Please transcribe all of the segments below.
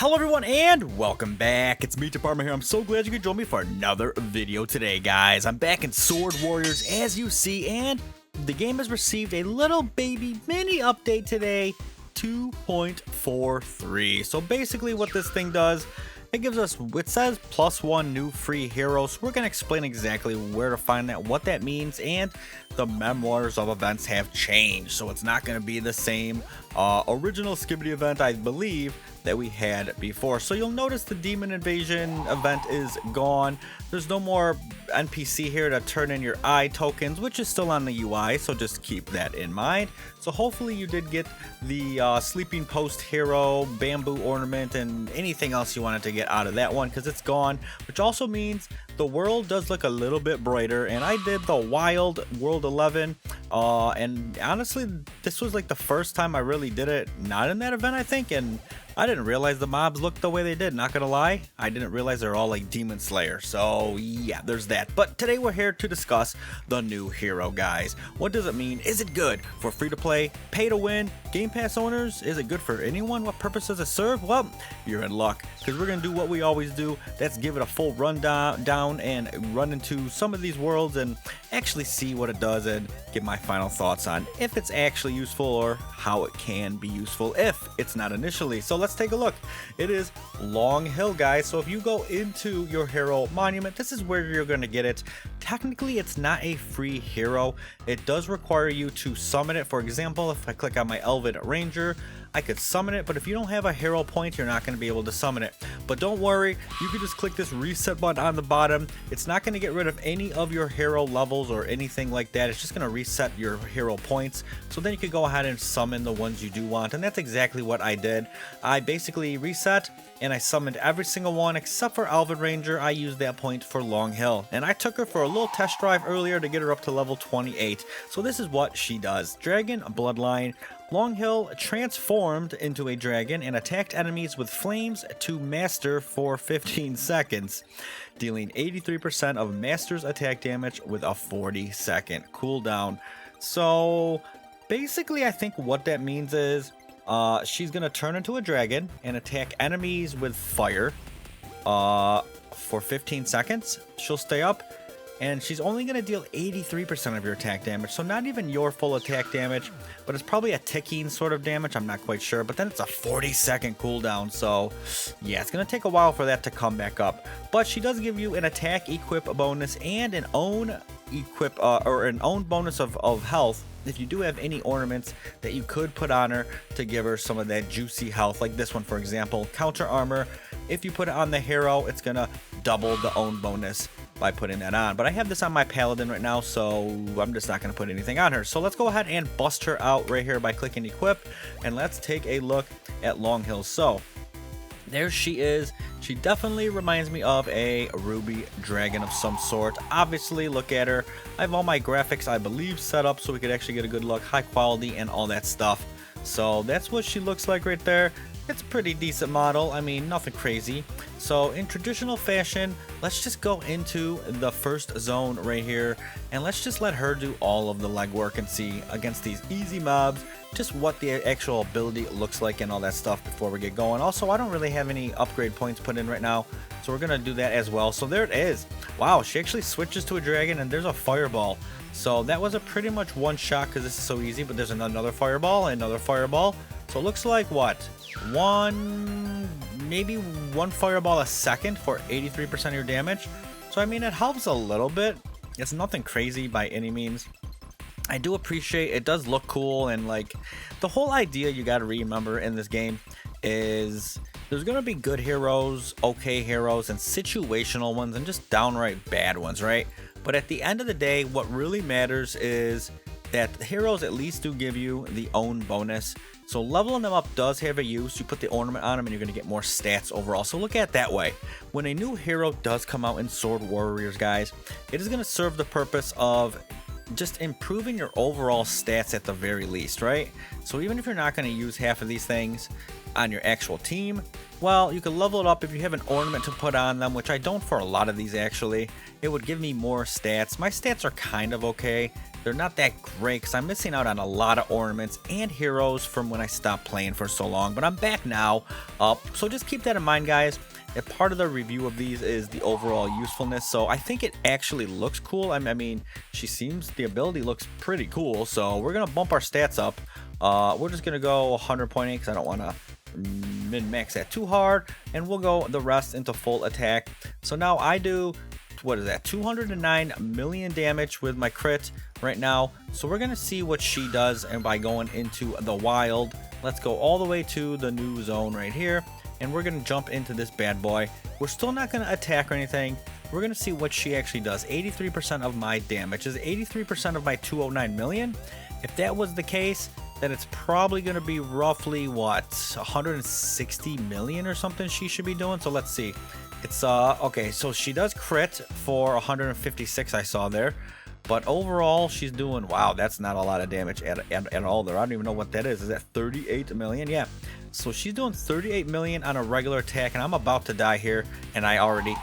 Hello everyone and welcome back. It's Meatdept here. I'm so glad you could join me for another video today, guys. I'm back in Sword Warriors as you see, and the game has received a little baby mini update today, 2.43. So basically what this thing does, it gives us, it says +1 new free hero. So we're going to explain exactly where to find that, what that means, and the memoirs of events have changed. So it's not going to be the same original Skibidi event, I believe, that we had before. So you'll notice the demon invasion event is gone. There's no more NPC here to turn in your eye tokens, which is still on the UI, so just keep that in mind. So hopefully you did get the sleeping post hero, bamboo ornament, and anything else you wanted to get out of that one, because it's gone, which also means the world does look a little bit brighter. And I did the wild world 11, and honestly this was like the first time I really did it not in that event, I think, and I didn't realize the mobs looked the way they did, not gonna lie. I didn't realize they're all like Demon Slayer, so yeah, there's that. But today we're here to discuss the new hero, guys. What does it mean? Is it good for free to play, pay to win, Game Pass owners? Is it good for anyone? What purpose does it serve? Well, you're in luck, because we're gonna do what we always do. That's give it a full rundown and run into some of these worlds and actually see what it does and give my final thoughts on if it's actually useful or how it can be useful if it's not initially. So let's take a look. It is Longhill, guys. So if you go into your hero monument, this is where you're going to get it. Technically it's not a free hero. It does require you to summon it. For example, if I click on my Elven Ranger, I could summon it, but if you don't have a hero point, you're not going to be able to summon it. But don't worry, you can just click this reset button on the bottom. It's not going to get rid of any of your hero levels or anything like that. It's just going to reset your hero points, so then you can go ahead and summon the ones you do want. And that's exactly what I did. I basically reset and I summoned every single one except for Elven Ranger. I used that point for Longhill, and I took her for a little test drive earlier to get her up to level 28. So this is what she does. Dragon Bloodline. Longhill transformed into a dragon and attacked enemies with flames to master for 15 seconds, dealing 83% of master's attack damage with a 40-second cooldown. So basically I think what that means is she's going to turn into a dragon and attack enemies with fire for 15 seconds. She'll stay up, and she's only going to deal 83% of your attack damage, so not even your full attack damage, but it's probably a ticking sort of damage, I'm not quite sure. But then it's a 40-second cooldown, so yeah, it's going to take a while for that to come back up. But she does give you an attack equip bonus and an own equip or an own bonus of health if you do have any ornaments that you could put on her to give her some of that juicy health, like this one for example, counter armor. If you put it on the hero, it's gonna double the own bonus by putting that on. But I have this on my paladin right now, so I'm just not going to put anything on her. So let's go ahead and bust her out right here by clicking equip, and let's take a look at Longhill. So there she is. She definitely reminds me of a ruby dragon of some sort. Obviously, look at her. I have all my graphics, I believe, set up so we could actually get a good look, high quality and all that stuff. So that's what she looks like right there. It's a pretty decent model. I mean, nothing crazy. So in traditional fashion, let's just go into the first zone right here, and let's just let her do all of the legwork and see against these easy mobs just what the actual ability looks like and all that stuff before we get going. Also, I don't really have any upgrade points put in right now, so we're gonna do that as well. So there it is. Wow, she actually switches to a dragon, and there's a fireball. So that was a pretty much one shot because this is so easy, but there's another fireball, another fireball. So it looks like what? Maybe one fireball a second for 83% of your damage. So I mean, it helps a little bit. It's nothing crazy by any means. I do appreciate it does look cool, and like the whole idea you got to remember in this game is there's gonna be good heroes, okay heroes, and situational ones, and just downright bad ones, right? But at the end of the day, what really matters is that the heroes at least do give you the own bonus. So leveling them up does have a use. You put the ornament on them and you're going to get more stats overall. So look at it that way. When a new hero does come out in Sword Warriors, guys, it is going to serve the purpose of just improving your overall stats at the very least, right? So even if you're not going to use half of these things on your actual team, well, you can level it up if you have an ornament to put on them, which I don't for a lot of these actually. It would give me more stats. My stats are kind of okay. they're not that great because I'm missing out on a lot of ornaments and heroes from when I stopped playing for so long. But I'm back now, so just keep that in mind, guys. A part of the review of these is the overall usefulness, so I think it actually looks cool. I mean, the ability looks pretty cool, so we're gonna bump our stats up. We're just gonna go 100.8 because I don't want to min-max that too hard, and we'll go the rest into full attack. So now I do, what is that, 209 million damage with my crit right now. So we're gonna see what she does, and by going into the wild, let's go all the way to the new zone right here, and we're gonna jump into this bad boy. We're still not gonna attack or anything. We're gonna see what she actually does. 83% of my damage is 83% of my 209 million. If that was the case, then it's probably going to be roughly, what, 160 million or something she should be doing. So let's see. It's, okay, so she does crit for 156 I saw there. But overall, she's doing, wow, that's not a lot of damage at all there. I don't even know what that is. Is that 38 million? Yeah. So she's doing 38 million on a regular attack, and I'm about to die here, and I already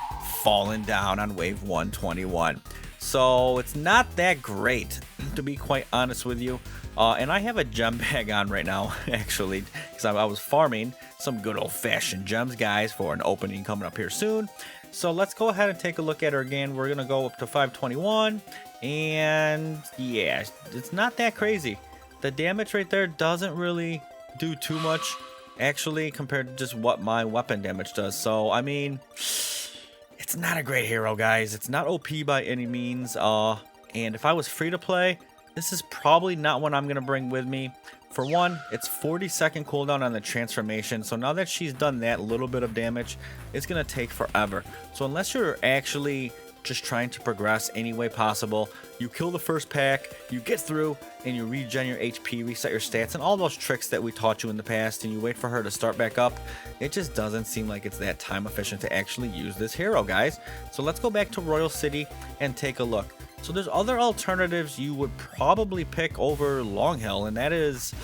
fallen down on wave 121. So it's not that great, to be quite honest with you. And I have a gem bag on right now, actually, because I was farming some good old-fashioned gems, guys, for an opening coming up here soon. So let's go ahead and take a look at her again. We're going to go up to 521, and yeah, it's not that crazy. The damage right there doesn't really do too much, actually, compared to just what my weapon damage does. So, I mean, it's not a great hero, guys. It's not OP by any means, and if I was free to play, this is probably not one I'm going to bring with me. For one, it's 40-second cooldown on the transformation, so now that she's done that little bit of damage, it's going to take forever. So unless you're actually just trying to progress any way possible, you kill the first pack, you get through, and you regen your HP, reset your stats, and all those tricks that we taught you in the past, and you wait for her to start back up, it just doesn't seem like it's that time efficient to actually use this hero, guys. So let's go back to Royal City and take a look. So there's other alternatives you would probably pick over Longhill, and that is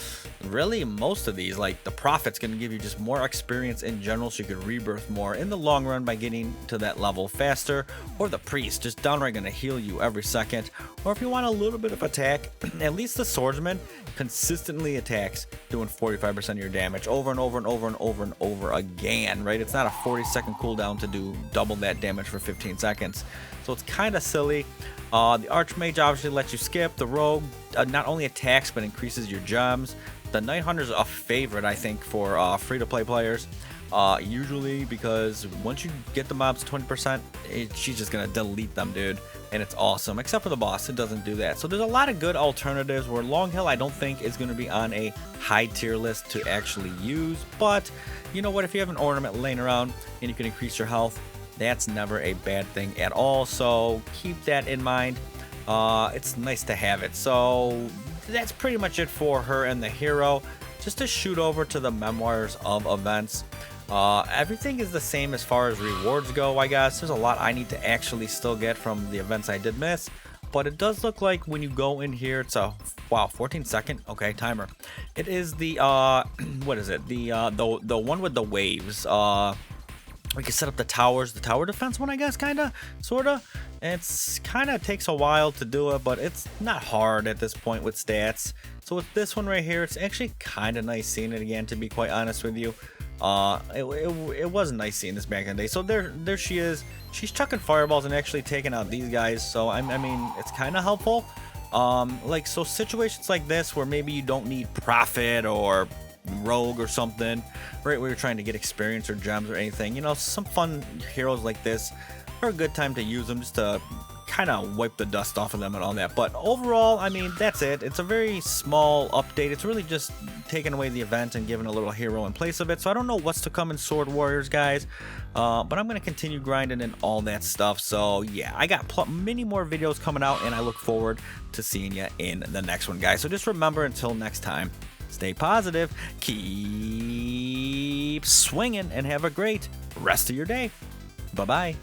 really most of these. Like the Prophet's going to give you just more experience in general, so you could rebirth more in the long run by getting to that level faster. Or the Priest, just downright going to heal you every second. Or if you want a little bit of attack, at least the Swordsman consistently attacks, doing 45% of your damage over and over and over and over and over again, right? It's not a 40-second cooldown to do double that damage for 15 seconds. So it's kind of silly. The Archmage obviously lets you skip. The Rogue not only attacks but increases your gems. The Night Hunter's a favorite, I think, for free-to-play players. Usually because once you get the mobs 20%, she's just going to delete them, dude. And it's awesome. Except for the boss, it doesn't do that. So there's a lot of good alternatives where Longhill I don't think is going to be on a high tier list to actually use. But you know what? If you have an ornament laying around and you can increase your health, that's never a bad thing at all, so keep that in mind. It's nice to have it. So that's pretty much it for her and the hero. Just to shoot over to the memoirs of events, everything is the same as far as rewards go, I guess. There's a lot I need to actually still get from the events I did miss, but it does look like when you go in here, it's a, wow, 14-second, okay, timer. It is the, what is it, the one with the waves. We can set up the tower defense one, I guess, kinda, sorta. It's kinda takes a while to do it, but it's not hard at this point with stats. So with this one right here, it's actually kinda nice seeing it again, to be quite honest with you. It was nice seeing this back in the day. So there she is. She's chucking fireballs and actually taking out these guys. So I mean, it's kinda helpful. Like, so situations like this where maybe you don't need Prophet or Rogue or something, right, where you're trying to get experience or gems or anything, you know, some fun heroes like this are a good time to use them just to kind of wipe the dust off of them and all that. But overall, I mean, that's it. It's a very small update. It's really just taking away the event and giving a little hero in place of it. So I don't know what's to come in Sword Warriors, guys, but I'm going to continue grinding and all that stuff. So yeah, I got many more videos coming out, and I look forward to seeing you in the next one, guys. So just remember, until next time, stay positive, keep swinging, and have a great rest of your day. Bye-bye.